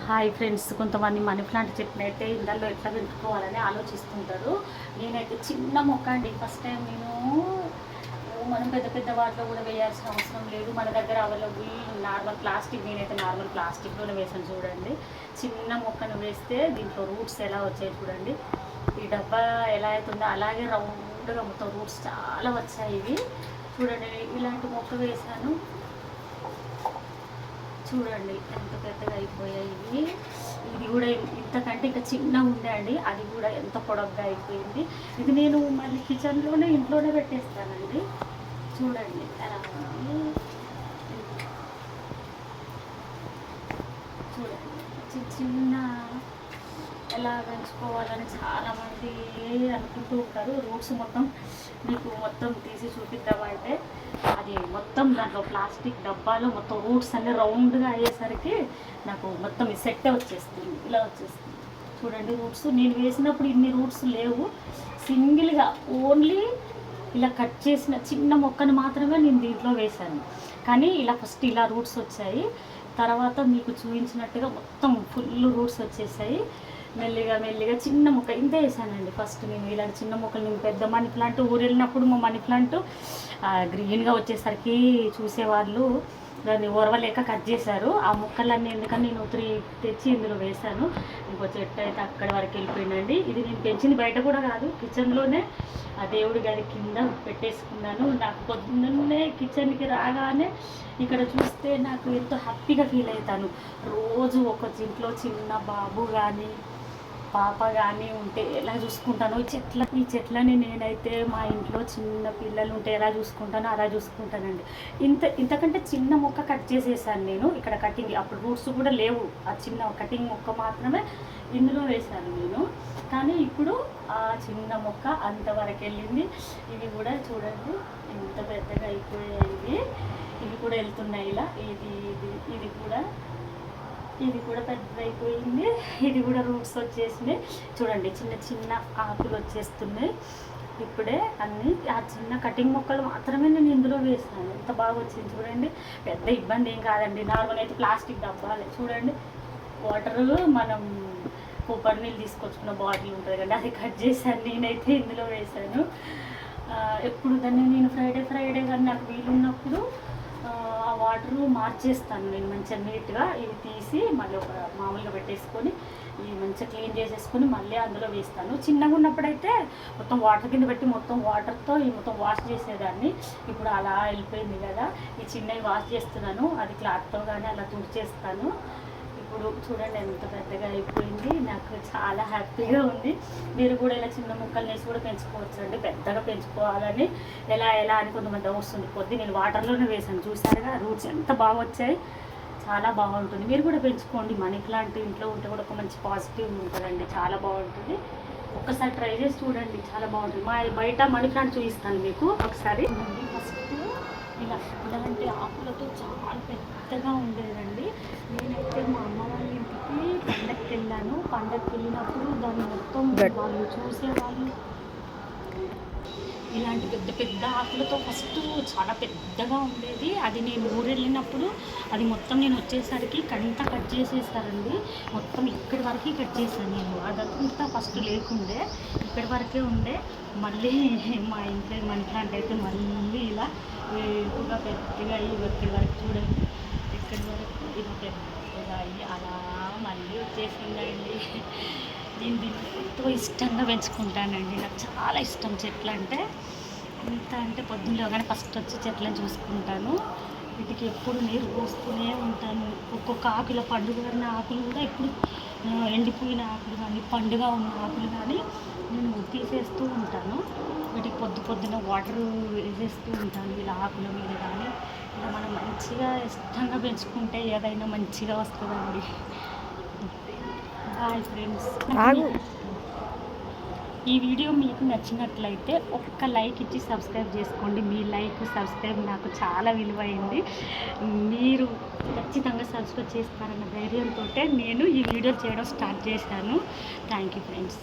Hi friends, కొంతమంది money plant చెట్టుని అయితే ఇళ్ళల్లో ఎట్లా పెట్టుకోవాలని ఆలోచిస్తుంటారు. నేనైతే చిన్న మొక్క అండి. ఫస్ట్ టైం మనం పెద్ద పెద్ద వాటిలో కూడా వేయాల్సిన అవసరం లేదు. మన దగ్గర అవైలబుల్ నార్మల్ ప్లాస్టిక్, నేనైతే నార్మల్ ప్లాస్టిక్లోనే వేసాను. చూడండి, చిన్న మొక్కను వేస్తే దీంట్లో రూట్స్ ఎలా వచ్చాయి చూడండి. ఈ డబ్బా ఎలా అవుతుందో అలాగే రౌండ్గా మొత్తం రూట్స్ చాలా వచ్చాయి. ఇవి చూడండి, ఇలాంటి మొక్క వేసాను. చూడండి ఎంత పెద్దగా అయిపోయాయి ఇవి. ఇది కూడా ఇంతకంటే ఇంకా చిన్న ఉండే అండి, అది కూడా ఎంత పొడవుగా అయిపోయింది. ఇది నేను మళ్ళీ కిచెన్లోనే ఇంట్లోనే పెట్టేస్తానండి. చూడండి ఎలా ఉంది. చూడండి చిన్న చిన్న ఎలా పెంచుకోవాలని చాలామంది అనుకుంటూ ఉంటారు. రూట్స్ మొత్తం మీకు మొత్తం తీసి చూపిద్దామంటే అది మొత్తం దాంట్లో ప్లాస్టిక్ డబ్బాలో మొత్తం రూట్స్ అన్నీ రౌండ్గా అయ్యేసరికి నాకు మొత్తం ఈ సెట్ వచ్చేస్తుంది, ఇలా వచ్చేస్తుంది. చూడండి రూట్స్ నేను వేసినప్పుడు ఇన్ని రూట్స్ లేవు. సింగిల్గా ఓన్లీ ఇలా కట్ చేసిన చిన్న మొక్కను మాత్రమే నేను దీంట్లో వేశాను. కానీ ఇలా ఫస్ట్ ఇలా రూట్స్ వచ్చాయి. తర్వాత మీకు చూపించినట్టుగా మొత్తం ఫుల్ రూట్స్ వచ్చేసాయి. మెల్లిగా మెల్లిగా చిన్న మొక్క ఇంత వేసానండి. ఫస్ట్ నేను ఇలాంటి చిన్న మొక్కలు, నేను పెద్ద మనీ ప్లాంట్ ఊరు వెళ్ళినప్పుడు మా మనీ ప్లాంట్ గ్రీన్గా వచ్చేసరికి చూసేవాళ్ళు దాన్ని ఓర్వలేక కట్ చేశారు. ఆ మొక్కలన్నీ ఎందుకని నేను 3 తెచ్చి ఇందులో వేశాను. ఇంకో చెట్టు అయితే అక్కడి వరకు వెళ్ళిపోయిందండి. ఇది నేను పెంచింది బయట కూడా కాదు, కిచెన్లోనే ఆ దేవుడి గది కింద పెట్టేసుకున్నాను. నాకు పొద్దున్నే కిచెన్కి రాగానే ఇక్కడ చూస్తే నాకు ఎంతో హ్యాపీగా ఫీల్ అవుతాను. రోజు ఒక ఇంట్లో చిన్న బాబు కానీ పాప కానీ ఉంటే ఎలా చూసుకుంటాను, ఈ చెట్లని నేనైతే మా ఇంట్లో చిన్న పిల్లలు ఉంటే ఎలా చూసుకుంటానో అలా చూసుకుంటానండి. ఇంతకంటే చిన్న మొక్క కట్ చేసేసాను నేను ఇక్కడ. కటింగ్ అప్పుడు రూట్స్ కూడా లేవు, ఆ చిన్న కటింగ్ మొక్క మాత్రమే ఇందులో వేశాను నేను. కానీ ఇప్పుడు ఆ చిన్న మొక్క అంతవరకు వెళ్ళింది. ఇవి కూడా చూడండి ఎంత పెద్దగా అయిపోయాయి. ఇవి కూడా వెళ్తున్నాయి ఇలా. ఇది కూడా పెద్ద అయిపోయింది. ఇది కూడా రూట్స్ వచ్చేసినాయి. చూడండి చిన్న చిన్న ఆకులు వచ్చేస్తున్నాయి. ఇప్పుడే అన్నీ ఆ చిన్న కటింగ్ మొక్కలు మాత్రమే నేను ఇందులో వేసాను. ఎంత బాగా వచ్చింది చూడండి. పెద్ద ఇబ్బంది ఏం కాదండి. నార్మల్ అయితే ప్లాస్టిక్ డబ్బాలే. చూడండి వాటరు మనం కొబ్బరి నీళ్ళు తీసుకొచ్చుకున్న బాటిల్ ఉంటుంది కదా, అది కట్ చేశాను. నేనైతే ఇందులో వేసాను. ఎప్పుడు దాన్ని నేను ఫ్రైడే కానీ నాకు వీలున్నప్పుడు ఆ వాటరు మార్చేస్తాను నేను మంచిగా నీట్గా. ఇవి తీసి మళ్ళీ ఒక మామూలుగా పెట్టేసుకొని ఇవి మంచిగా క్లీన్ చేసేసుకొని మళ్ళీ అందులో వేస్తాను. చిన్నగా ఉన్నప్పుడైతే మొత్తం వాటర్ కింద పెట్టి మొత్తం వాటర్తో ఈ మొత్తం వాష్ చేసేదాన్ని. ఇప్పుడు అలా వెళ్ళిపోయింది కదా, ఈ చిన్నవి వాష్ చేస్తున్నాను. అది క్లాత్తో కానీ అలా తుడిచేస్తాను. ఇప్పుడు చూడండి ఎంత పెద్దగా అయిపోయింది. నాకు చాలా హ్యాపీగా ఉంది. మీరు కూడా ఇలా చిన్న మొక్కలు వేసి కూడా పెంచుకోవచ్చు అండి. పెద్దగా పెంచుకోవాలని ఎలా అని కొంతమంది వస్తుంది. కొద్ది నేను వాటర్లోనే వేసాను. చూసారుగా రూట్స్ ఎంత బాగా వచ్చాయి. చాలా బాగుంటుంది. మీరు కూడా పెంచుకోండి. మనీ ప్లాంట్ ఇంట్లో ఉంటే కూడా ఒక మంచి పాజిటివ్ ఉంటుందండి. చాలా బాగుంటుంది. ఒక్కసారి ట్రై చేసి చూడండి, చాలా బాగుంటుంది. మా బయట మనీ ప్లాంట్ చూపిస్తాను మీకు ఒకసారి. ఫస్ట్ ఇలాంటి ఆకులతో చాలా పెద్దగా ఉండేదండి. నేనైతే మా అమ్మ వాళ్ళ ఇంటికి పండగకి వెళ్ళాను. పండగకి వెళ్ళినప్పుడు దాన్ని మొత్తం వాళ్ళు చూసేవాళ్ళు. ఇలాంటి పెద్ద పెద్ద ఆకులతో ఫస్ట్ చాలా పెద్దగా ఉండేది. అది నేను ఊరు వెళ్ళినప్పుడు అది మొత్తం నేను వచ్చేసరికి కంతా కట్ చేసేసారండి. మొత్తం ఇక్కడి వరకు కట్ చేశాను నేను. అదంతా ఫస్ట్ లేకుండే, ఇక్కడి వరకే ఉండే. మళ్ళీ మా ఇంట్లో మనీ ప్లాంట్ అయితే మళ్ళీ ఇలా ఎక్కువగా పెద్దగా అయ్యి ఇక్కడి వరకు చూడండి, ఇక్కడి వరకు ఇది పెద్దగా అయ్యి అలా మళ్ళీ వచ్చేసిందండి. నేను దీన్ని ఎంతో ఇష్టంగా పెంచుకుంటానండి. నాకు చాలా ఇష్టం చెట్లు అంటే. ఎంత అంటే పొద్దున్నలో కానీ ఫస్ట్ వచ్చి చెట్లను చూసుకుంటాను. వీటికి ఎప్పుడు నీరు పోస్తూనే ఉంటాను. ఒక్కొక్క ఆకుల పండుగ ఆకులు కూడా ఎప్పుడు ఎండిపోయిన ఆకులు కానీ పండుగ ఉన్న ఆకులు కానీ నేను తీసేస్తూ ఉంటాను. వీటికి పొద్దున వాటర్ వేసేస్తూ ఉంటాను. ఇలా ఆకుల మీద కానీ ఇలా మనం మంచిగా ఇష్టంగా పెంచుకుంటే ఏదైనా మంచిగా వస్తుందండి. హాయ్ ఫ్రెండ్స్, ఈ వీడియో మీకు నచ్చినట్లయితే ఒక్క లైక్ ఇచ్చి సబ్స్క్రైబ్ చేసుకోండి. మీ లైక్ సబ్స్క్రైబ్ నాకు చాలా విలువైంది. మీరు ఖచ్చితంగా సబ్స్క్రైబ్ చేస్తారన్న ధైర్యంతో నేను ఈ వీడియో చేయడం స్టార్ట్ చేశాను. Thank you friends.